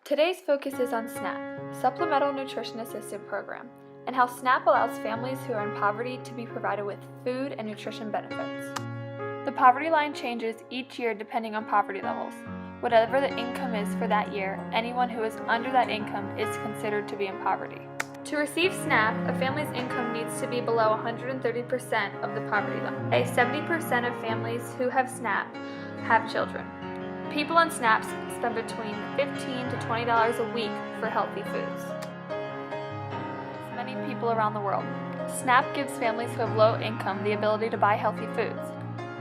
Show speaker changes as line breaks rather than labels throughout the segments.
Today's focus is on SNAP, Supplemental Nutrition Assistance Program, and how SNAP allows families who are in poverty to be provided with food and nutrition benefits. The poverty line changes each year depending on poverty levels. Whatever the income is for that year, anyone who is under that income is considered to be in poverty. To receive SNAP, a family's income needs to be below 130% of the poverty line. 70% of families who have SNAP have children. People on SNAP spend between $15 to $20 a week for healthy foods. Many people around the world. SNAP gives families who have low income the ability to buy healthy foods.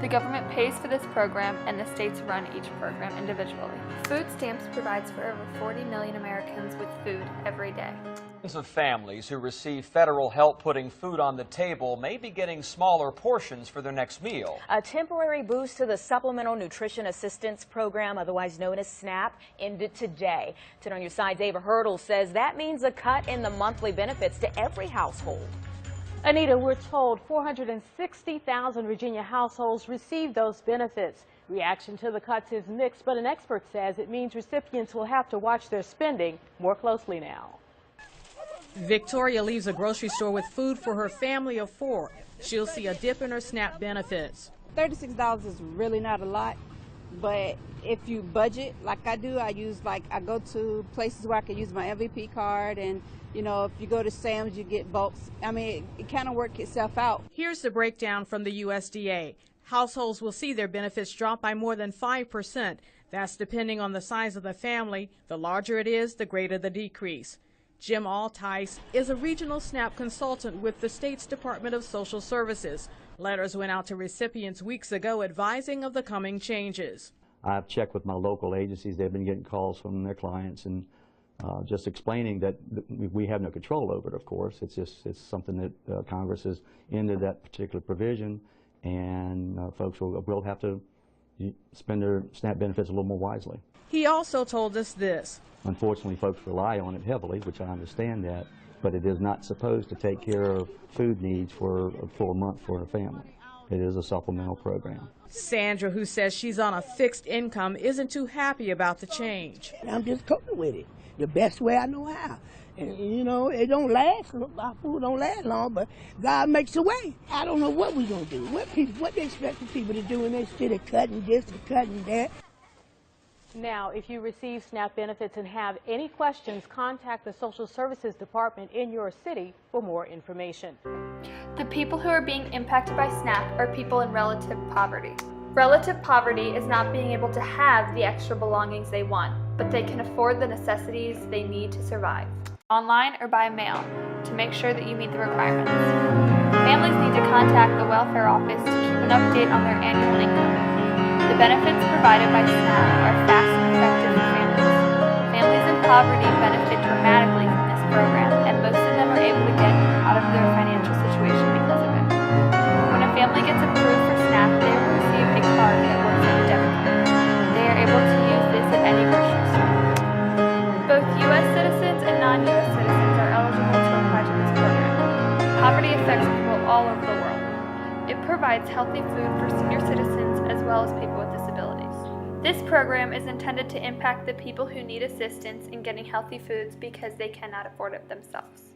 The government pays for this program and the states run each program individually. Food stamps provides for over 40 million Americans with food every day.
Millions of families who receive federal help putting food on the table may be getting smaller portions for their next meal.
A temporary boost to the Supplemental Nutrition Assistance Program, otherwise known as SNAP, ended today. 10 on Your Side's Ava Hurdle says that means a cut in the monthly benefits to every household.
Anita, we're told 460,000 Virginia households receive those benefits. Reaction to the cuts is mixed, but an expert says it means recipients will have to watch their spending more closely now.
Victoria leaves a grocery store with food for her family of 4. She'll see a dip in her SNAP benefits.
$36 is really not a lot, but if you budget like I do, I go to places where I can use my MVP card, and you know, if you go to Sam's, you get bulks. I mean, it kind of works itself out.
Here's the breakdown from the USDA. Households will see their benefits drop by more than 5%. That's depending on the size of the family. The larger it is, the greater the decrease. Jim Altice is a regional SNAP consultant with the state's Department of Social Services. Letters went out to recipients weeks ago advising of the coming changes.
I've checked with my local agencies. They've been getting calls from their clients and just explaining that we have no control over it, of course. It's something that Congress has ended that particular provision, and folks will have to spend their SNAP benefits a little more wisely.
He also told us this.
Unfortunately, folks rely on it heavily, which I understand that, but it is not supposed to take care of food needs for a full month for a family. It is a supplemental program.
Sandra, who says she's on a fixed income, isn't too happy about the change.
I'm just coping with it the best way I know how. And, you know, it don't last, our food don't last long, but God makes a way. I don't know what we're going to do, what they expect the people to do, and they instead of cutting this and cutting that.
Now, if you receive SNAP benefits and have any questions, contact the Social Services Department in your city for more information.
The people who are being impacted by SNAP are people in relative poverty. Relative poverty is not being able to have the extra belongings they want, but they can afford the necessities they need to survive. Online or by mail to make sure that you meet the requirements. Families need to contact the welfare office to keep an update on their annual income. The benefits provided by SNAP are fast and effective for families. Families in poverty benefit dramatically from this program, and most of them are able to get out of their financial situation because of it. When a family gets approved for SNAP, they will receive a card that works like a debit card. They are able to use this at any grocery store. Both U.S. citizens and non-U.S. citizens are eligible to apply to this program. Poverty affects people all over the world. It provides healthy food for senior citizens as well as people with disabilities. This program is intended to impact the people who need assistance in getting healthy foods because they cannot afford it themselves.